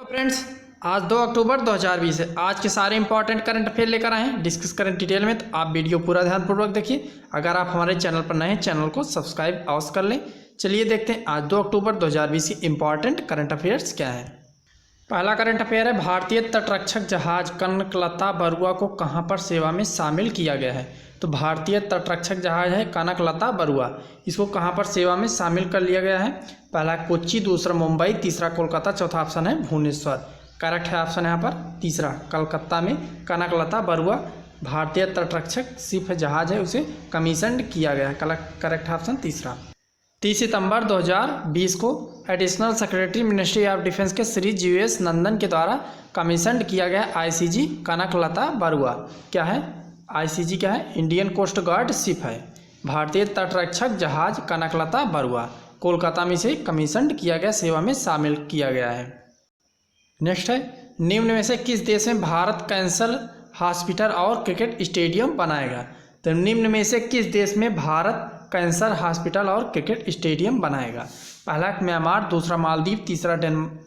तो फ्रेंड्स, आज 2 अक्टूबर 2020 है। आज के सारे इंपॉर्टेंट करंट अफेयर लेकर आए हैं, डिस्कस करें डिटेल में। तो आप वीडियो पूरा ध्यानपूर्वक देखिए। अगर आप हमारे चैनल पर नए हैं, चैनल को सब्सक्राइब अवश्य कर लें। चलिए देखते हैं आज 2 अक्टूबर 2020 की इंपॉर्टेंट करंट अफेयर्स क्या है। पहला करंट अफेयर है, भारतीय तटरक्षक जहाज कनकलता बरुआ को कहां पर सेवा में शामिल किया गया है। तो भारतीय तटरक्षक जहाज है कनकलता बरुआ, इसको कहां पर सेवा में शामिल कर लिया गया है। पहला कोच्चि, दूसरा मुंबई, तीसरा कोलकाता, चौथा ऑप्शन है भुवनेश्वर। करेक्ट है ऑप्शन यहाँ पर तीसरा, कलकत्ता में कनकलता बरुआ भारतीय तटरक्षक शिप जहाज है, उसे कमीशन किया गया है। करेक्ट ऑप्शन तीसरा। 30 सितंबर 2020 को additional secretary ministry of defence के श्री GS नंदन के द्वारा कमीशन किया गया ICG कनकलता बरुआ क्या है। ICG क्या है, इंडियन कोस्ट गार्ड शिप है। भारतीय तटरक्षक जहाज कनकलता बरुआ कोलकाता में से कमीशन किया गया, सेवा में शामिल किया गया है। नेक्स्ट है, निम्न में से किस देश में भारत कैंसर हॉस्पिटल और क्रिकेट स्टेडियम बनाएगा। तो निम्न में से किस देश में भारत कैंसर हॉस्पिटल और क्रिकेट स्टेडियम बनाएगा। पहला म्यांमार, दूसरा मालदीव, तीसरा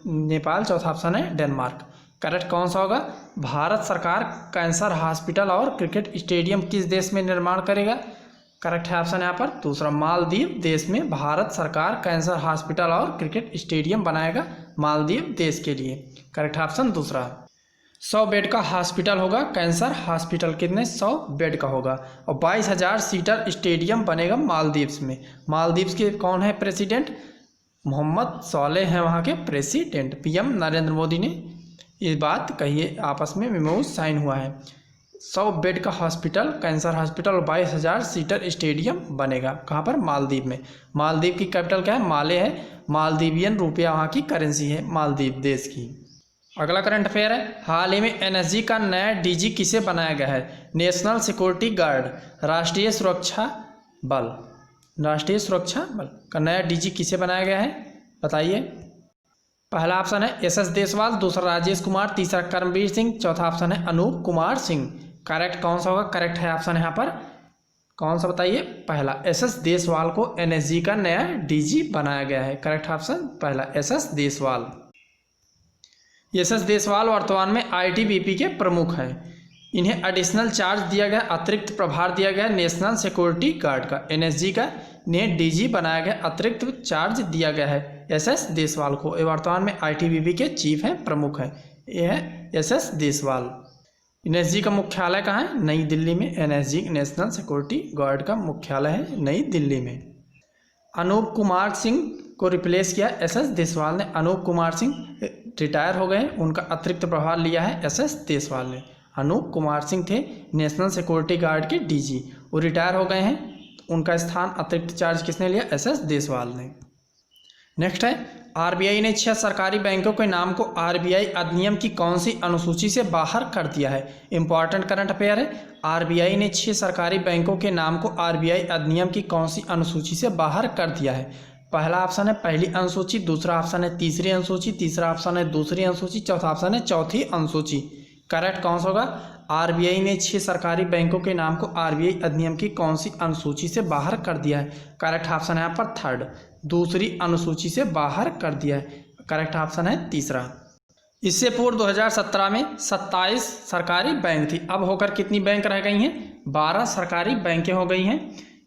नेपाल, चौथा ऑप्शन है डेनमार्क। करेक्ट कौन सा होगा, भारत सरकार कैंसर हॉस्पिटल और क्रिकेट स्टेडियम किस देश में निर्माण करेगा। करेक्ट है ऑप्शन यहाँ पर दूसरा, मालदीव देश में भारत सरकार कैंसर हॉस्पिटल और क्रिकेट स्टेडियम बनाएगा मालदीव देश के लिए। करेक्ट ऑप्शन दूसरा। 100 बेड का हॉस्पिटल होगा कैंसर हॉस्पिटल, कितने 100 बेड का होगा। और 22,000 सीटर स्टेडियम बनेगा मालदीव्स में। मालदीव्स के कौन है प्रेसिडेंट, मोहम्मद सोलेह हैं वहाँ के प्रेसिडेंट। PM नरेंद्र मोदी ने ये बात कही है, आपस में मेमो साइन हुआ है। 100 बेड का हॉस्पिटल कैंसर हॉस्पिटल और 22,000 सीटर स्टेडियम बनेगा कहाँ पर, मालदीव में। मालदीव की कैपिटल क्या है, माले है। मालदीवियन रुपया वहाँ की करेंसी है मालदीव देश की। अगला करंट अफेयर है, हाल ही में NSG का नया DG किसे बनाया गया है। नेशनल सिक्योरिटी गार्ड, राष्ट्रीय सुरक्षा बल, राष्ट्रीय सुरक्षा बल का नया DG किसे बनाया गया है बताइए। पहला ऑप्शन है SS देसवाल, दूसरा राजेश कुमार, तीसरा कर्मवीर सिंह, चौथा ऑप्शन है अनूप कुमार सिंह। करेक्ट कौन सा होगा, करेक्ट है ऑप्शन यहाँ पर कौन सा बताइए, पहला SS देसवाल को NSG का नया DG बनाया गया है। करेक्ट ऑप्शन पहला SS देसवाल। SS देसवाल वर्तमान में ITBP के प्रमुख हैं। इन्हें एडिशनल चार्ज दिया गया, अतिरिक्त प्रभार दिया गया नेशनल सिक्योरिटी गार्ड का। NSG का इन्हें DG बनाया गया, अतिरिक्त चार्ज दिया गया है SS देसवाल को। ये वर्तमान में ITBP के चीफ हैं, प्रमुख हैं। ये है SS देसवाल। NSG का मुख्यालय कहाँ है, नई दिल्ली में। NSG नेशनल सिक्योरिटी गार्ड का मुख्यालय है नई दिल्ली में। अनूप कुमार सिंह को रिप्लेस किया SS देसवाल ने। अनूप कुमार सिंह रिटायर हो गए, उनका अतिरिक्त प्रभार लिया है SS देसवाल ने। अनूप कुमार सिंह थे नेशनल सिक्योरिटी गार्ड के DG, वो रिटायर हो गए हैं, उनका स्थान अतिरिक्त चार्ज किसने लिया, SS देसवाल ने। नेक्स्ट है, RBI ने 6 सरकारी बैंकों के नाम को RBI अधिनियम की कौन सी अनुसूची से बाहर कर दिया है। इंपॉर्टेंट करंट अफेयर है, RBI ने 6 सरकारी बैंकों के नाम को RBI अधिनियम की कौन सी अनुसूची से बाहर कर दिया है। पहला ऑप्शन है पहली अनुसूची, दूसरा ऑप्शन है तीसरी अनुसूची, तीसरा ऑप्शन है दूसरी अनुसूची, चौथा ऑप्शन है चौथी अनुसूची। करेक्ट कौन सा होगा, RBI ने 6 सरकारी बैंकों के नाम को RBI अधिनियम की कौन सी अनुसूची से बाहर कर दिया है। करेक्ट ऑप्शन है यहाँ पर थर्ड, दूसरी अनुसूची से बाहर कर दिया है। करेक्ट ऑप्शन है तीसरा। इससे पूर्व 2017 में 27 सरकारी बैंक थी, अब होकर कितनी बैंक रह गई हैं, 12 सरकारी बैंकें हो गई हैं,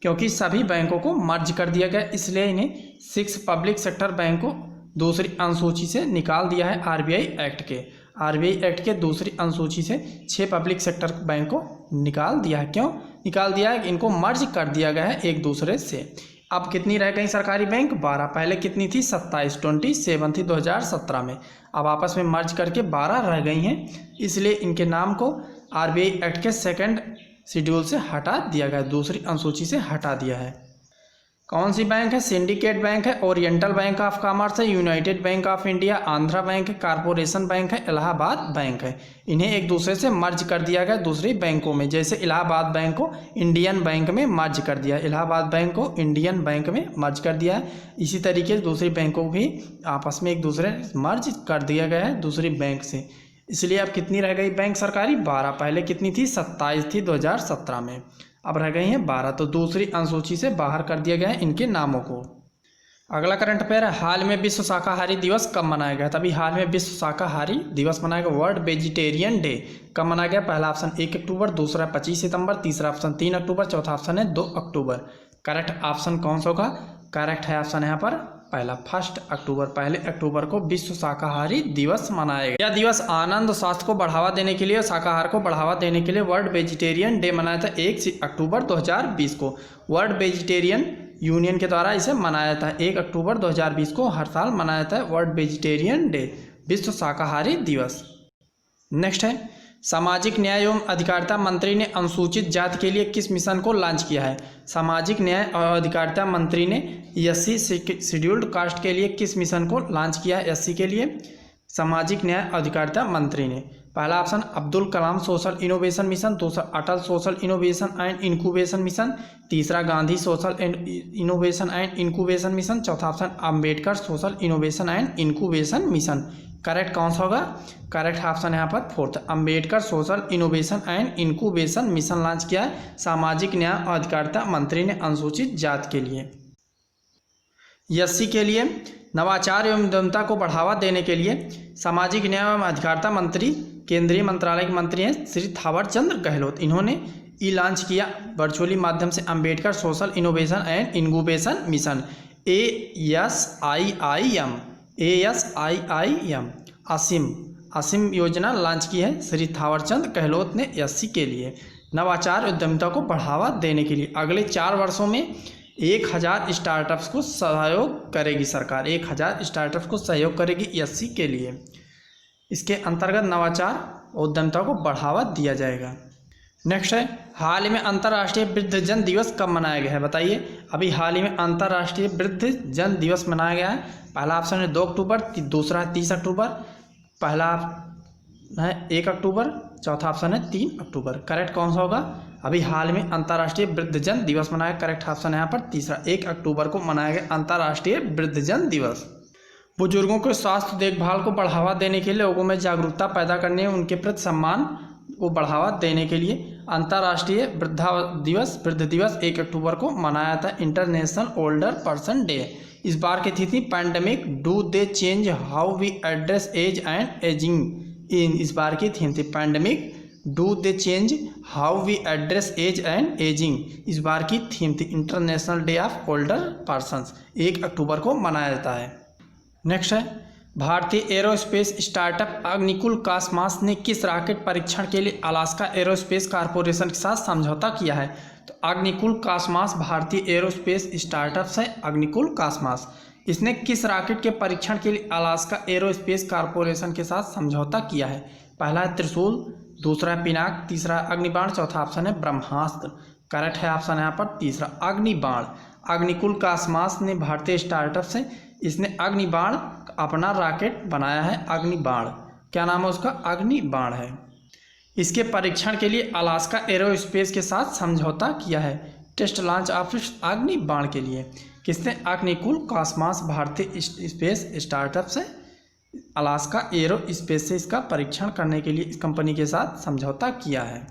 क्योंकि सभी बैंकों को मर्ज कर दिया गया, इसलिए इन्हें 6 पब्लिक सेक्टर बैंक को दूसरी अनुसूची से निकाल दिया है RBI एक्ट के। RBI एक्ट के दूसरी अनुसूची से 6 पब्लिक सेक्टर बैंक को निकाल दिया है। क्यों निकाल दिया है, इनको मर्ज कर दिया गया है एक दूसरे से। अब कितनी रह गई सरकारी बैंक, 12। पहले कितनी थी, 27 थी 2017 में, अब आपस में मर्ज करके 12 रह गई हैं, इसलिए इनके नाम को RBI एक्ट के सेकंड शेड्यूल से हटा दिया गया, दूसरी अनुसूची से हटा दिया है। कौन सी बैंक है, सिंडिकेट बैंक है, ओरिएंटल बैंक ऑफ कॉमर्स है, United bank of India, Andhra bank है, कारपोरेशन बैंक है, इलाहाबाद बैंक है। इन्हें एक दूसरे से मर्ज कर दिया गया दूसरी बैंकों में, जैसे इलाहाबाद बैंक को इंडियन बैंक में मर्ज कर दिया, इलाहाबाद बैंक को इंडियन बैंक में मर्ज कर दिया है। इसी तरीके से दूसरी बैंकों को भी आपस में एक दूसरे मर्ज कर दिया गया है दूसरी बैंक से। इसलिए अब कितनी रह गई बैंक सरकारी, 12। पहले कितनी थी, 27 थी 2017 में, अब रह गई हैं 12। तो दूसरी अनुसूची से बाहर कर दिया गया है इनके नामों को। अगला करंट अफेयर है, हाल में विश्व शाकाहारी दिवस कब मनाया गया? तभी हाल में विश्व शाकाहारी दिवस मनाया गया, वर्ल्ड वेजिटेरियन डे कब मनाया गया? पहला ऑप्शन 1 अक्टूबर, दूसरा 25 सितंबर, तीसरा ऑप्शन 3 अक्टूबर, चौथा ऑप्शन है 2 अक्टूबर। करेक्ट ऑप्शन कौन सा होगा? करेक्ट है ऑप्शन यहाँ पर पहला 1 अक्टूबर। पहले अक्टूबर को विश्व शाकाहारी दिवस मनाया गया। यह दिवस आनंद और स्वास्थ्य को बढ़ावा देने के लिए और शाकाहार को बढ़ावा देने के लिए वर्ल्ड वेजिटेरियन डे मनाया था 1 अक्टूबर 2020 को। वर्ल्ड वेजिटेरियन यूनियन के द्वारा इसे मनाया था 1 अक्टूबर 2020 को हर साल मनाया था वर्ल्ड वेजिटेरियन डे, विश्व शाकाहारी दिवस। नेक्स्ट है, सामाजिक न्याय एवं अधिकारिता मंत्री ने अनुसूचित जाति के लिए किस मिशन को लॉन्च किया है? सामाजिक न्याय और अधिकारिता मंत्री ने एससी शेड्यूल्ड कास्ट के लिए किस मिशन को लॉन्च किया है? एससी के लिए सामाजिक न्याय और अधिकारिता मंत्री ने पहला option Abdul Kalam social innovation mission, दूसरा Atal social innovation and incubation mission, तीसरा Gandhi social innovation and incubation mission, चौथा option Ambedkar social innovation and incubation mission. Correct कौन सा होगा? करेक्ट ऑप्शन यहाँ पर fourth, Ambedkar social innovation and incubation mission launch किया है सामाजिक न्याय और अधिकारिता मंत्री ने अनुसूचित जाति के लिए। एससी के लिए नवाचार एवं उद्यमिता को बढ़ावा देने के लिए सामाजिक न्याय एवं अधिकारिता मंत्री केंद्रीय मंत्रालय के मंत्री हैं श्री थावर चंद गहलोत। इन्होंने लॉन्च किया वर्चुअली माध्यम से Ambedkar social innovation and incubation mission ASIIM असीम योजना लॉन्च की है श्री थावरचंद गहलोत ने एससी के लिए नवाचार उद्यमिता को बढ़ावा देने के लिए। अगले 4 वर्षों में 1000 स्टार्टअप्स को सहयोग करेगी सरकार, 1000 स्टार्टअप्स को सहयोग करेगी एससी के लिए। इसके अंतर्गत नवाचार और उद्यमिता को बढ़ावा दिया जाएगा। नेक्स्ट है, हाल ही में अंतर्राष्ट्रीय वृद्धजन दिवस कब मनाया गया है? बताइए। अभी हाल ही में अंतर्राष्ट्रीय वृद्धजन दिवस मनाया गया है। पहला ऑप्शन है 2 अक्टूबर, दूसरा है 30 अक्टूबर, पहला है 1 अक्टूबर, चौथा ऑप्शन है 3 अक्टूबर। करेक्ट कौन सा होगा? अभी हाल में अंतर्राष्ट्रीय वृद्धजन दिवस मनाया। करेक्ट ऑप्शन है यहाँ पर तीसरा, 1 अक्टूबर को मनाया गया अंतर्राष्ट्रीय वृद्धजन दिवस। बुजुर्गों के स्वास्थ्य देखभाल को बढ़ावा देने के लिए, लोगों में जागरूकता पैदा करने, उनके प्रति सम्मान को बढ़ावा देने के लिए अंतर्राष्ट्रीय वृद्ध दिवस 1 अक्टूबर को मनाया था, इंटरनेशनल ओल्डर पर्सन डे। इस बार की थी pandemic do they change how we address age and ageing. इस बार की थीम थी pandemic do they change how we address age and ageing. इस बार की थीम थी international day of older persons, 1 अक्टूबर को मनाया जाता है। नेक्स्ट है, भारतीय एरोस्पेस स्टार्टअप अग्निकुल कॉस्मॉस ने किस रॉकेट परीक्षण के लिए अलास्का एरोस्पेस कॉरपोरेशन के साथ समझौता किया है? तो अग्निकुल कॉस्मॉस भारतीय एरोस्पेस स्टार्टअप है अग्निकुल कॉस्मॉस। इसने किस रॉकेट के परीक्षण के लिए अलास्का एरोस्पेस कॉरपोरेशन के साथ समझौता किया है? पहला है त्रिशूल, दूसरा है पिनाक, तीसरा अग्निबाण, चौथा ऑप्शन है ब्रह्मास्त्र। करेक्ट है ऑप्शन यहाँ पर तीसरा अग्निबाण। अग्निकुल कॉस्मॉस ने भारतीय स्टार्टअप से इसने अग्निबाण अपना रॉकेट बनाया है। अग्निबाण क्या नाम है उसका? अग्निबाण है। इसके परीक्षण के लिए अलास्का एरोस्पेस के साथ समझौता किया है टेस्ट लॉन्च ऑफ अग्निबाण के लिए। किसने? अग्निकुल कॉस्मॉस भारतीय स्पेस स्टार्टअप से अलास्का एरोस्पेस से इसका परीक्षण करने के लिए इस कंपनी के साथ समझौता किया है।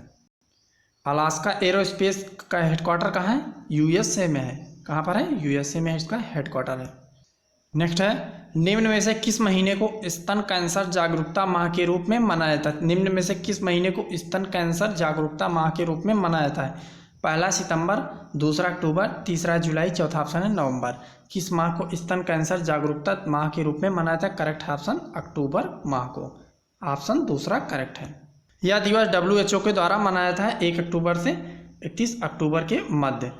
अलास्का एरोस्पेस का हेडक्वार्टर कहाँ है? यूएसए में है। कहाँ पर है? यूएसए में इसका हेडक्वार्टर है। नेक्स्ट है, निम्न में से किस महीने को स्तन कैंसर जागरूकता माह के रूप में मनाया जाता है? निम्न में से किस महीने को स्तन कैंसर जागरूकता माह के रूप में मनाया जाता है? पहला सितंबर, दूसरा अक्टूबर, तीसरा जुलाई, चौथा ऑप्शन है नवंबर। किस माह को स्तन कैंसर जागरूकता माह के रूप में मनाया जाता है? करेक्ट ऑप्शन अक्टूबर माह को, ऑप्शन दूसरा करेक्ट है। यह दिवस WHO के द्वारा मनाया था 1 अक्टूबर से 31 अक्टूबर के मध्य।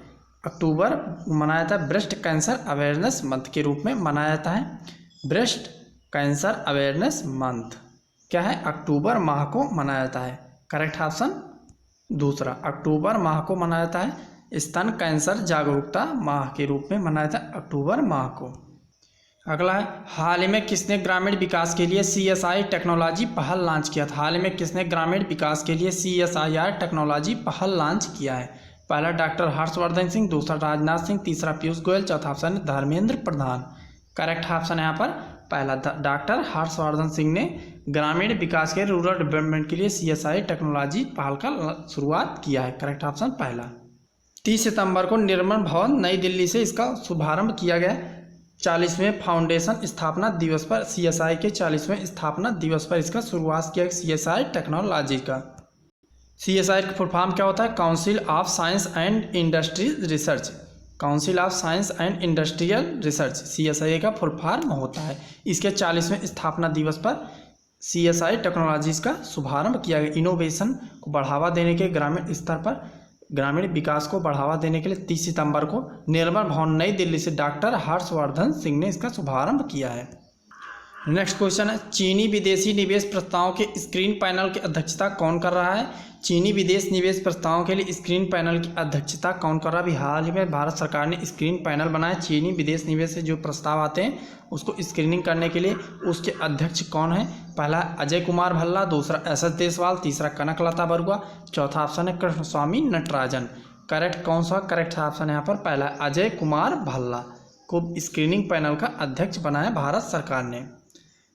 अक्टूबर मनाया जाता है ब्रेस्ट कैंसर अवेयरनेस मंथ के रूप में मनाया जाता है। ब्रेस्ट कैंसर अवेयरनेस मंथ क्या है? अक्टूबर माह को मनाया जाता है। करेक्ट ऑप्शन दूसरा, अक्टूबर माह को मनाया जाता है। स्तन कैंसर जागरूकता माह के रूप में मनाया जाता है अक्टूबर माह को। अगला है, हाल ही में किसने ग्रामीण विकास के लिए CSI टेक्नोलॉजी पहल लॉन्च किया था? हाल ही में किसने ग्रामीण विकास के लिए CSIR टेक्नोलॉजी पहल लॉन्च किया है? पहला डॉक्टर हर्षवर्धन सिंह, दूसरा राजनाथ सिंह, तीसरा पीयूष गोयल, चौथा ऑप्शन है धर्मेंद्र प्रधान। करेक्ट ऑप्शन यहाँ पर पहला डॉक्टर हर्षवर्धन सिंह ने ग्रामीण विकास के रूरल डेवलपमेंट के लिए CSI टेक्नोलॉजी पहल का शुरुआत किया है। करेक्ट ऑप्शन पहला। 30 सितंबर को निर्माण भवन नई दिल्ली से इसका शुभारंभ किया गया। 40वें फाउंडेशन स्थापना दिवस पर, CSI के 40वें स्थापना दिवस पर इसका शुरुआत किया CSI टेक्नोलॉजी का। CSI का फुल फॉर्म क्या होता है? Council of science and industries research. Council of science and industrial research CSI का फुल फॉर्म होता है। इसके 40वें स्थापना दिवस पर CSI टेक्नोलॉजीज का शुभारंभ किया गया। इनोवेशन को बढ़ावा देने के ग्रामीण स्तर पर, ग्रामीण विकास को बढ़ावा देने के लिए 30 सितंबर को निर्मल भवन नई दिल्ली से डॉक्टर हर्षवर्धन सिंह ने इसका शुभारंभ किया है। नेक्स्ट क्वेश्चन है, चीनी विदेशी निवेश प्रस्तावों के स्क्रीन पैनल की अध्यक्षता कौन कर रहा है? चीनी विदेश निवेश प्रस्तावों के लिए स्क्रीन पैनल की अध्यक्षता कौन कर रहा है? अभी हाल ही में भारत सरकार ने स्क्रीन पैनल बनाया। चीनी विदेश निवेश से जो प्रस्ताव आते हैं उसको स्क्रीनिंग करने के लिए उसके अध्यक्ष कौन है? पहला अजय कुमार भल्ला, दूसरा SS देसवाल, तीसरा कनकलता बरुआ, चौथा ऑप्शन है कृष्णस्वामी नटराजन। करेक्ट कौन सा? करेक्ट ऑप्शन है यहाँ पर पहला अजय कुमार भल्ला को स्क्रीनिंग पैनल का अध्यक्ष बनाया भारत सरकार ने।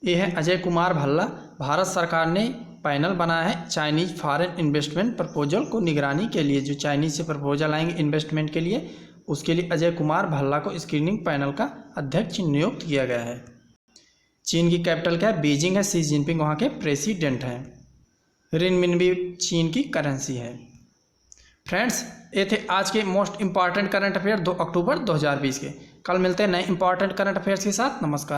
ये है अजय कुमार भल्ला। भारत सरकार ने पैनल बनाया है चाइनीज फॉरेन इन्वेस्टमेंट प्रपोजल को निगरानी के लिए। जो चाइनीज से प्रपोजल आएंगे इन्वेस्टमेंट के लिए, उसके लिए अजय कुमार भल्ला को स्क्रीनिंग पैनल का अध्यक्ष नियुक्त किया गया है। चीन की कैपिटल क्या है? बीजिंग है। शी जिनपिंग वहाँ के प्रेसिडेंट हैं। रिनमिनबी चीन की करेंसी है। फ्रेंड्स, ये थे आज के मोस्ट इंपॉर्टेंट करंट अफेयर 2 अक्टूबर 2020 के। कल मिलते हैं नए इंपॉर्टेंट करंट अफेयर्स के साथ। नमस्कार।